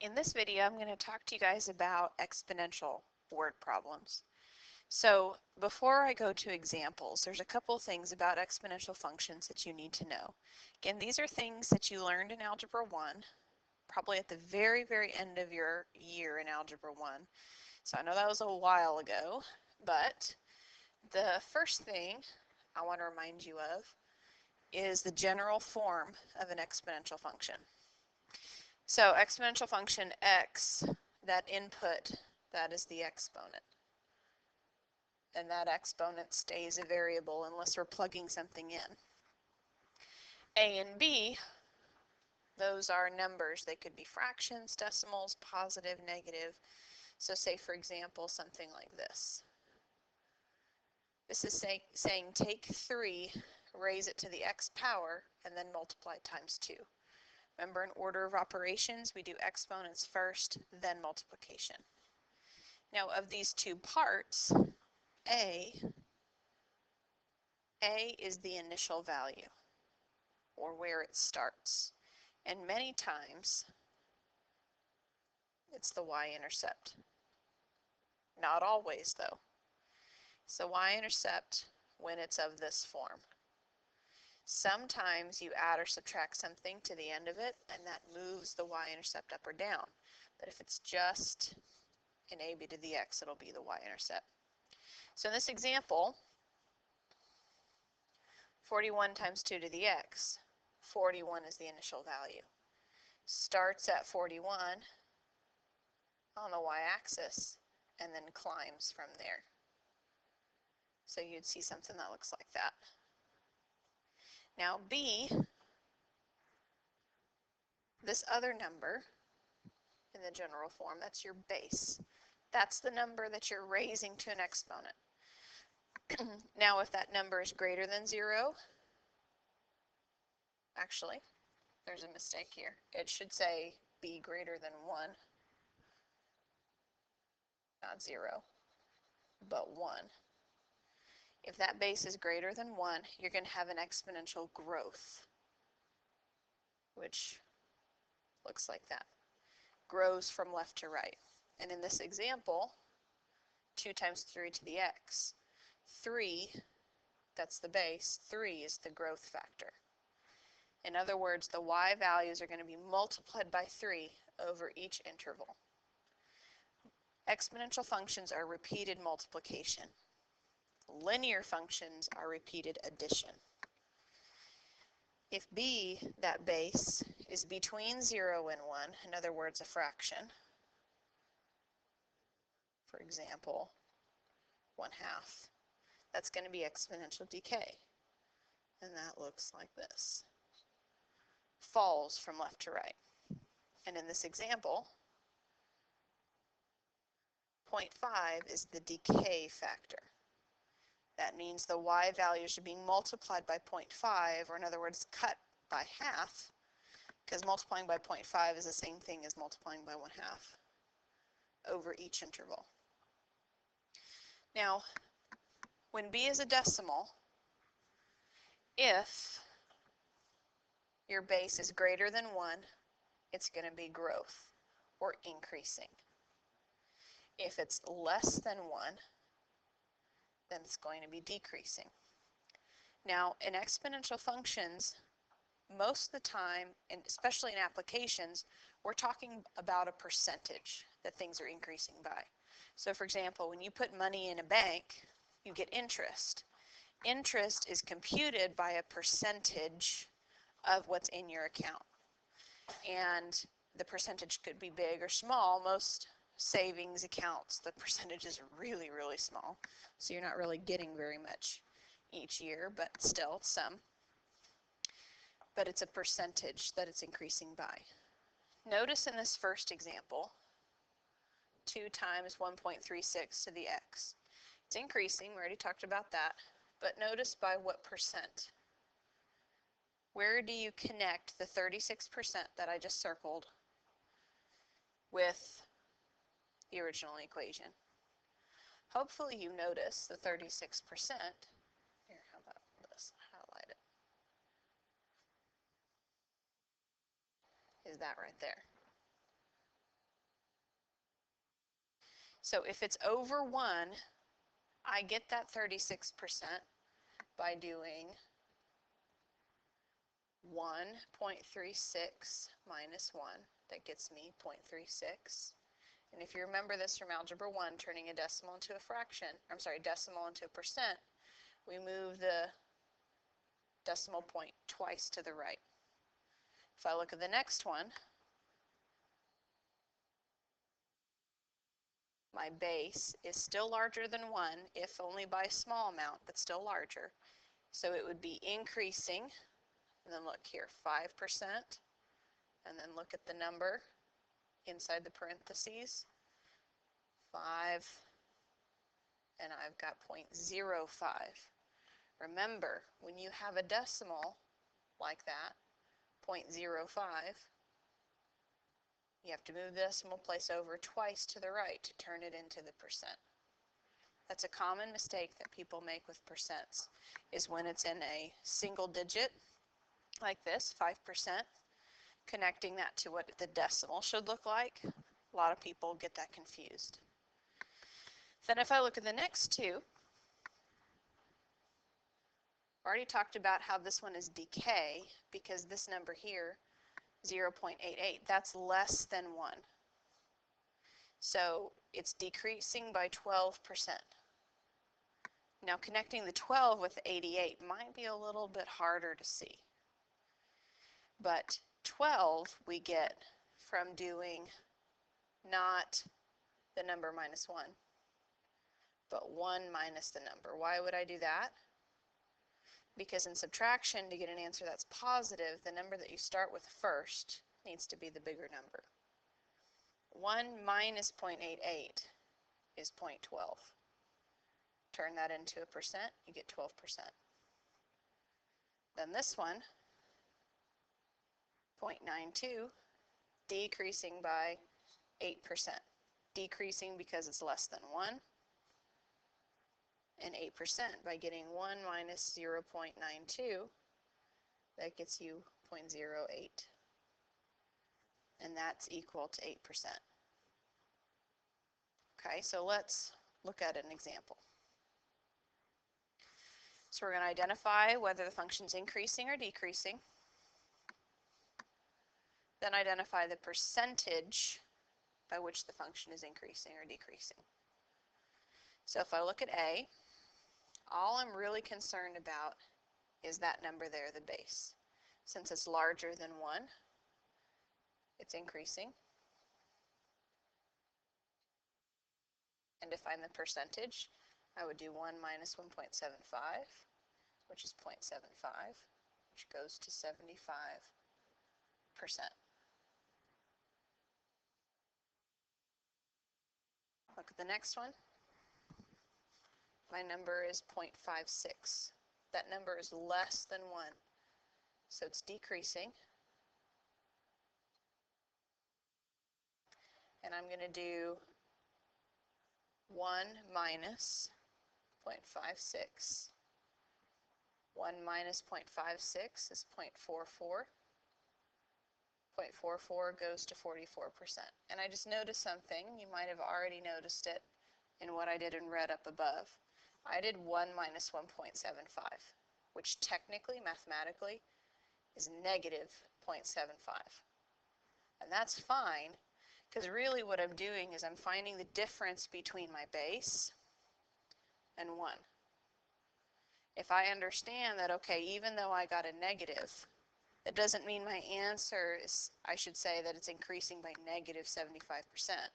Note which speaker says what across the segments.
Speaker 1: In this video, I'm going to talk to you guys about exponential word problems. So before I go to examples, there's a couple things about exponential functions that you need to know. Again, these are things that you learned in Algebra 1, probably at the very, very end of your year in Algebra 1. So I know that was a while ago, but the first thing I want to remind you of is the general form of an exponential function. So exponential function x, that input, that is the exponent. And that exponent stays a variable unless we're plugging something in. A and b, those are numbers. They could be fractions, decimals, positive, negative. So say, for example, something like this. This is saying take 3, raise it to the x power, and then multiply times 2. Remember, in order of operations, we do exponents first, then multiplication. Now, of these two parts, A is the initial value, or where it starts. And many times, it's the y-intercept. Not always, though. So y-intercept when it's of this form. Sometimes you add or subtract something to the end of it, and that moves the y-intercept up or down. But if it's just an ab to the x, it'll be the y-intercept. So in this example, 41 times 2 to the x, 41 is the initial value. Starts at 41 on the y-axis and then climbs from there. So you'd see something that looks like that. Now b, this other number in the general form, that's your base. That's the number that you're raising to an exponent. Now if that number is greater than 0, actually, there's a mistake here. It should say b greater than 1, not 0, but 1. If that base is greater than 1, you're going to have an exponential growth, which looks like that. Grows from left to right. And in this example, 2 times 3 to the x. 3, that's the base, 3 is the growth factor. In other words, the y values are going to be multiplied by 3 over each interval. Exponential functions are repeated multiplication. Linear functions are repeated addition. If b, that base, is between 0 and 1, in other words, a fraction, for example, 1/2, that's going to be exponential decay. And that looks like this. Falls from left to right. And in this example, 0.5 is the decay factor. That means the y values are being multiplied by 0.5, or in other words, cut by half, because multiplying by 0.5 is the same thing as multiplying by 1/2 over each interval. Now, when b is a decimal, if your base is greater than 1, it's going to be growth, or increasing. If it's less than 1, then it's going to be decreasing. Now, in exponential functions, most of the time, and especially in applications, we're talking about a percentage that things are increasing by. So for example, when you put money in a bank, you get interest. Interest is computed by a percentage of what's in your account. And the percentage could be big or small. Most savings accounts, the percentage is really, really small. So you're not really getting very much each year, but still some. But it's a percentage that it's increasing by. Notice in this first example, 2 times 1.36 to the x. It's increasing, we already talked about that, but notice by what percent. Where do you connect the 36% that I just circled with the original equation? Hopefully you notice the 36%. Here, how about this? Highlight it. Is that right there. So if it's over 1, I get that 36% by doing 1.36 minus 1. That gets me 0.36. And if you remember this from Algebra 1, turning a decimal into a fraction, decimal into a percent, we move the decimal point twice to the right. If I look at the next one, my base is still larger than 1, if only by a small amount, but still larger. So it would be increasing, and then look here, 5%, and then look at the number inside the parentheses, 5, and I've got 0.05. Remember, when you have a decimal like that, 0.05, you have to move the decimal place over twice to the right to turn it into the percent. That's a common mistake that people make with percents, is when it's in a single digit, like this, 5%, connecting that to what the decimal should look like. A lot of people get that confused. Then if I look at the next two, I already talked about how this one is decay, because this number here, 0.88, that's less than 1. So it's decreasing by 12%. Now connecting the 12 with the 88 might be a little bit harder to see. But 12 we get from doing not the number minus 1, but 1 minus the number. Why would I do that? Because in subtraction, to get an answer that's positive, the number that you start with first needs to be the bigger number. 1 minus 0.88 is 0.12. Turn that into a percent, you get 12%. Then this one, 0.92, decreasing by 8%. Decreasing because it's less than 1, and 8% by getting 1 minus 0.92, that gets you 0.08. And that's equal to 8%. Okay, so let's look at an example. So we're going to identify whether the function's increasing or decreasing. Then identify the percentage by which the function is increasing or decreasing. So if I look at A, all I'm really concerned about is that number there, the base. Since it's larger than 1, it's increasing. And to find the percentage, I would do 1 minus 1.75, which is 0.75, which goes to 75%. Look at the next one. My number is 0.56. That number is less than 1, so it's decreasing. And I'm going to do 1 minus 0.56. 1 minus 0.56 is 0.44. 0.44 goes to 44%. And I just noticed something. You might have already noticed it in what I did in red up above. I did 1 minus 1.75, which technically, mathematically, is negative 0.75. And that's fine, because really what I'm doing is I'm finding the difference between my base and 1. If I understand that, okay, even though I got a negative, that doesn't mean my answer is, I should say that it's increasing by negative 75%.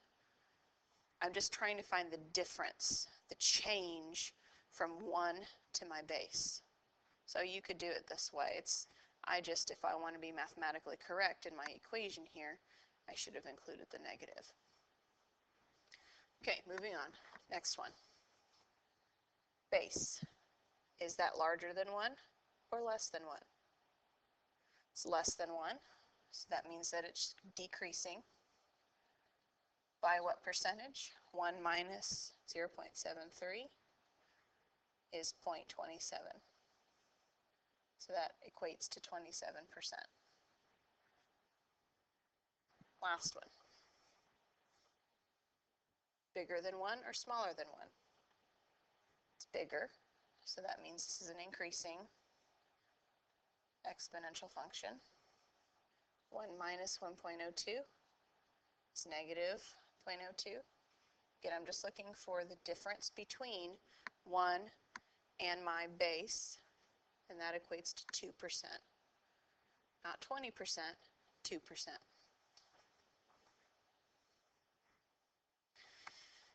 Speaker 1: I'm just trying to find the difference, the change from 1 to my base. So you could do it this way. If I want to be mathematically correct in my equation here, I should have included the negative. Okay, moving on. Next one. Base. Is that larger than 1 or less than 1? It's less than 1, so that means that it's decreasing. By what percentage? 1 minus 0.73 is 0.27. So that equates to 27%. Last one. Bigger than 1 or smaller than 1? It's bigger, so that means this is an increasing exponential function. 1 minus 1.02 is negative 0.02. Again, I'm just looking for the difference between 1 and my base, and that equates to 2%. Not 20%, 2%.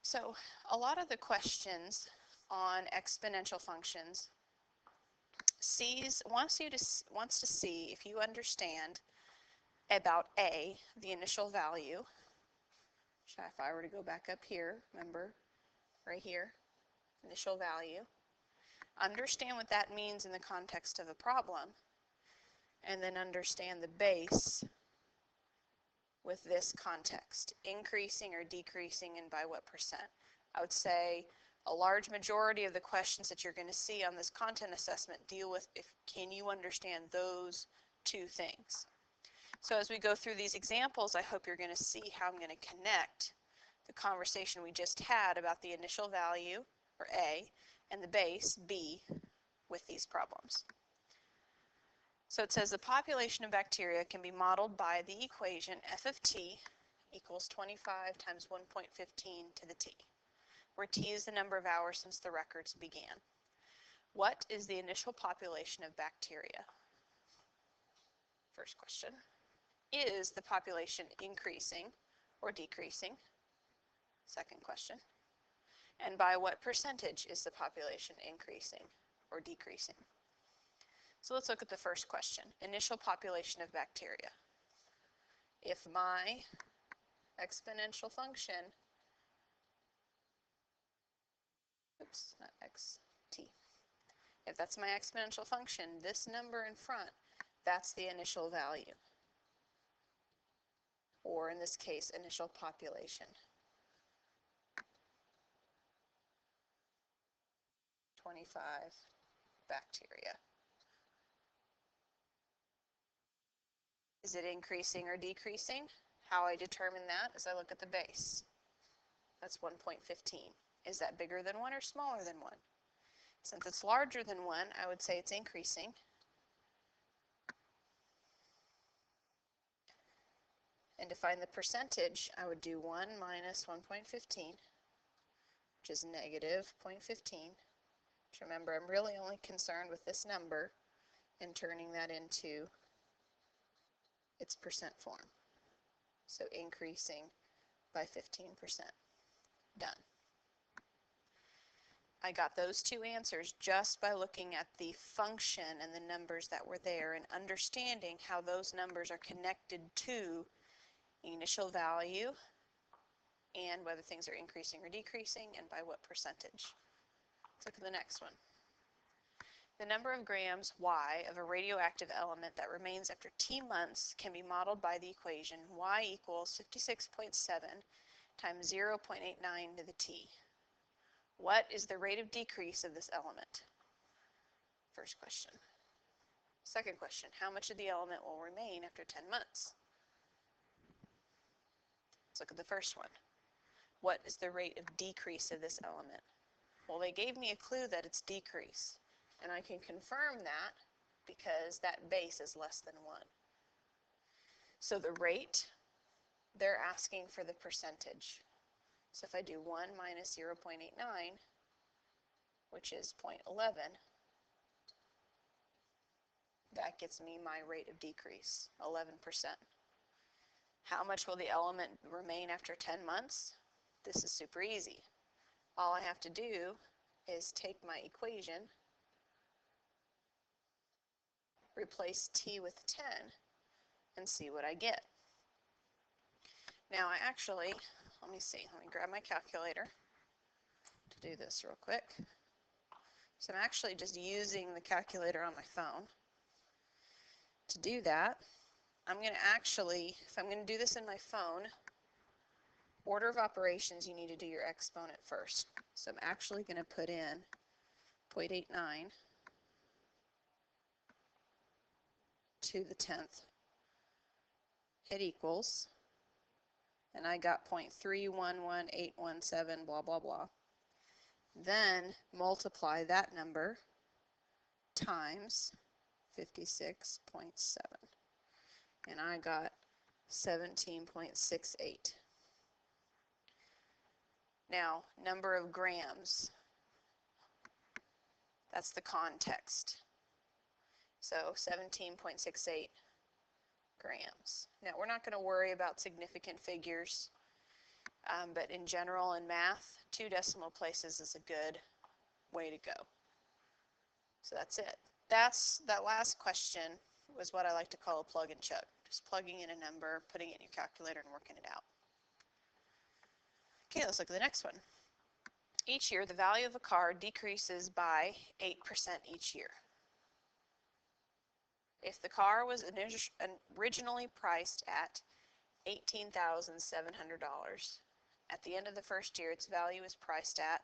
Speaker 1: So a lot of the questions on exponential functions wants to see if you understand about A, the initial value. If I were to go back up here, remember, right here, initial value. Understand what that means in the context of a problem, and then understand the base with this context, increasing or decreasing, and by what percent. I would say a large majority of the questions that you're going to see on this content assessment deal with can you understand those two things. So as we go through these examples, I hope you're going to see how I'm going to connect the conversation we just had about the initial value, or A, and the base, B, with these problems. So it says the population of bacteria can be modeled by the equation f of t equals 25 times 1.15 to the t, where t is the number of hours since the records began. What is the initial population of bacteria? First question. Is the population increasing or decreasing? Second question. And by what percentage is the population increasing or decreasing? So let's look at the first question, initial population of bacteria. If my exponential function, oops, not xt, if that's my exponential function, this number in front, that's the initial value, or in this case, initial population. 25 bacteria. Is it increasing or decreasing? How I determine that is I look at the base. That's 1.15. Is that bigger than 1 or smaller than 1? Since it's larger than 1, I would say it's increasing. And to find the percentage, I would do 1 minus 1.15, which is negative 0.15. Remember, I'm really only concerned with this number and turning that into its percent form. So increasing by 15%. Done. I got those two answers just by looking at the function and the numbers that were there and understanding how those numbers are connected to initial value and whether things are increasing or decreasing and by what percentage. Let's look at the next one. The number of grams Y of a radioactive element that remains after T months can be modeled by the equation Y equals 56.7 times 0.89 to the T. What is the rate of decrease of this element? First question. Second question, how much of the element will remain after 10 months? Let's look at the first one. What is the rate of decrease of this element? Well, they gave me a clue that it's decrease. And I can confirm that because that base is less than 1. So the rate, they're asking for the percentage. So if I do 1 minus 0.89, which is 0.11, that gets me my rate of decrease, 11%. How much will the element remain after 10 months? This is super easy. All I have to do is take my equation, replace t with 10, and see what I get. Now I actually, let me grab my calculator to do this real quick. So I'm actually just using the calculator on my phone. To do that, I'm going to actually, if I'm going to do this in my phone, order of operations, you need to do your exponent first. So I'm actually going to put in 0.89 to the 10th. Hit equals, and I got 0.311817, blah, blah, blah. Then multiply that number times 56.7, and I got 17.68. Now, number of grams, that's the context. So 17.68 grams. Now, we're not going to worry about significant figures, but in general in math, 2 decimal places is a good way to go. So that's it. That last question was what I like to call a plug and chug. Just plugging in a number, putting it in your calculator, and working it out. Okay, let's look at the next one. Each year, the value of a car decreases by 8% each year. If the car was originally priced at $18,700, at the end of the first year, its value is priced at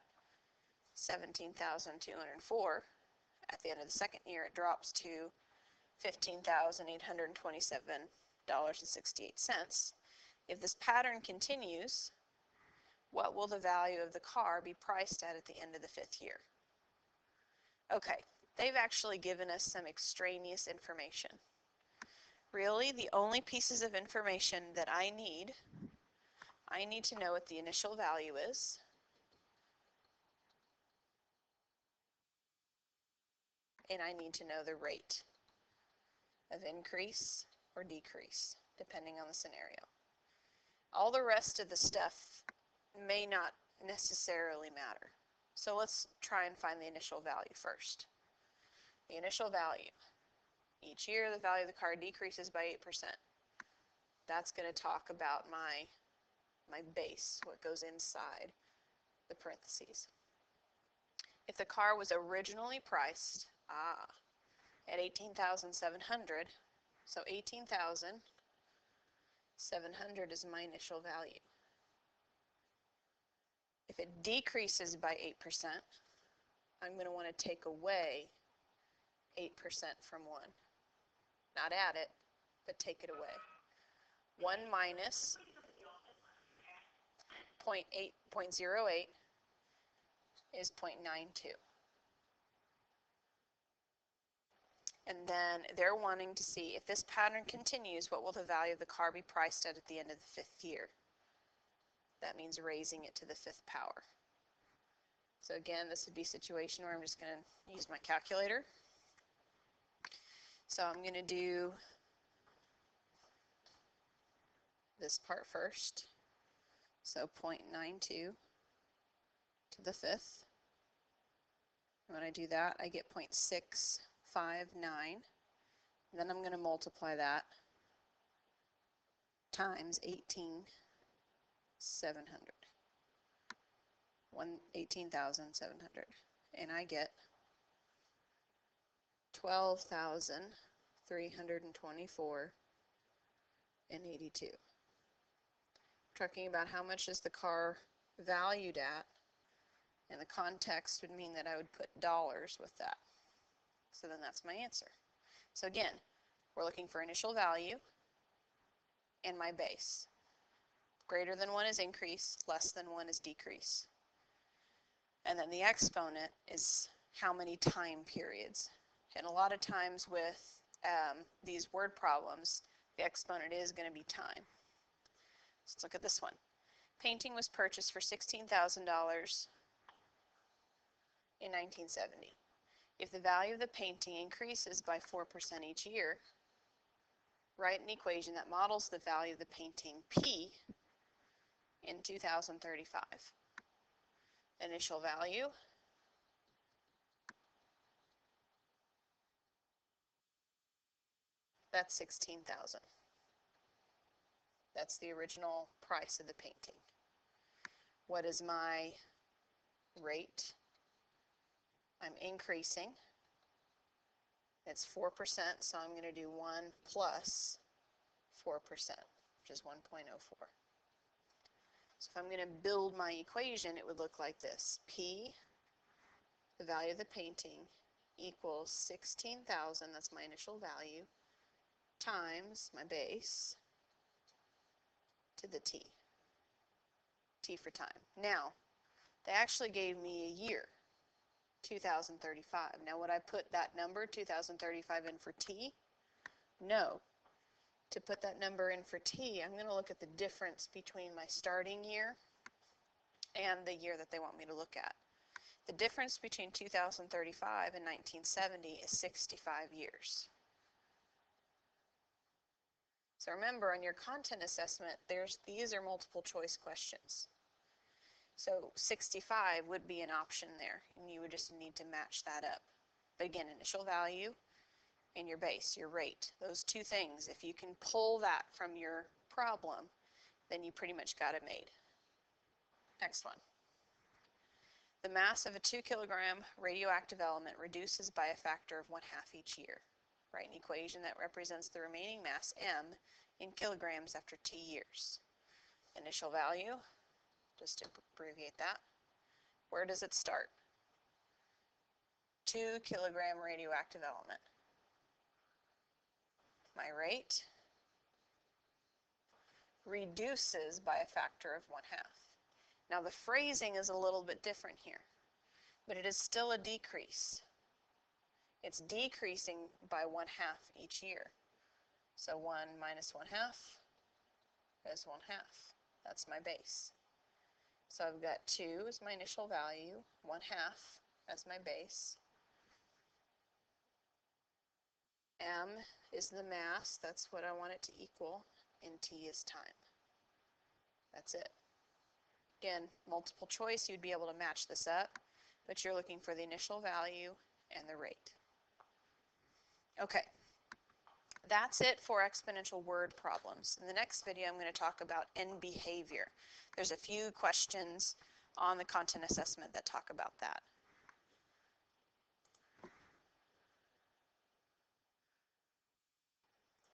Speaker 1: $17,204. At the end of the second year, it drops to $15,827.68. If this pattern continues, what will the value of the car be priced at the end of the 5th year? Okay, they've actually given us some extraneous information. Really, the only pieces of information that I need to know what the initial value is, and I need to know the rate of increase or decrease, depending on the scenario. All the rest of the stuff may not necessarily matter. So let's try and find the initial value first. The initial value. Each year, the value of the car decreases by 8%. That's going to talk about my base, what goes inside the parentheses. If the car was originally priced at $18,700, so $18,700 is my initial value. If it decreases by 8%, I'm going to want to take away 8% from 1. Not add it, but take it away. 1 minus 0.08 is 0.92. And then they're wanting to see if this pattern continues, what will the value of the car be priced at the end of the 5th year? That means raising it to the 5th power. So again, this would be a situation where I'm just going to use my calculator. So I'm going to do this part first. So 0.92 to the 5th. And when I do that, I get 0.659. Then I'm going to multiply that times 18,700. 18,700. And I get 12,324.82. Talking about how much is the car valued at, and the context would mean that I would put dollars with that. So then that's my answer. So again, we're looking for initial value and my base. Greater than 1 is increase, less than 1 is decrease. And then the exponent is how many time periods. And a lot of times with these word problems, the exponent is going to be time. So let's look at this one. Painting was purchased for $16,000 in 1970. If the value of the painting increases by 4% each year, write an equation that models the value of the painting P in 2035. Initial value, that's $16,000. That's the original price of the painting. What is my rate? I'm increasing. It's 4%, so I'm going to do 1 plus 4%, which is 1.04. So if I'm going to build my equation, it would look like this. P, the value of the painting, equals 16,000, that's my initial value, times my base to the T. T for time. Now, they actually gave me a year, 2035. Now, would I put that number, 2035, in for T? No. To put that number in for T, I'm going to look at the difference between my starting year and the year that they want me to look at. The difference between 2035 and 1970 is 65 years. So remember, on your content assessment, these are multiple choice questions. So 65 would be an option there, and you would just need to match that up. But again, initial value and your base, your rate, those two things, if you can pull that from your problem, then you pretty much got it made. Next one. The mass of a 2-kilogram radioactive element reduces by a factor of 1/2 each year. Write an equation that represents the remaining mass, m, in kilograms after T years. Initial value, just to abbreviate that. Where does it start? 2-kilogram radioactive element. My rate reduces by a factor of 1/2. Now the phrasing is a little bit different here, but it is still a decrease. It's decreasing by 1/2 each year. So 1 minus 1/2 is 1/2. That's my base. So I've got 2 as my initial value, 1/2 as my base. M is the mass, that's what I want it to equal, and T is time. That's it. Again, multiple choice, you'd be able to match this up, but you're looking for the initial value and the rate. Okay, that's it for exponential word problems. In the next video, I'm going to talk about end behavior. There's a few questions on the content assessment that talk about that.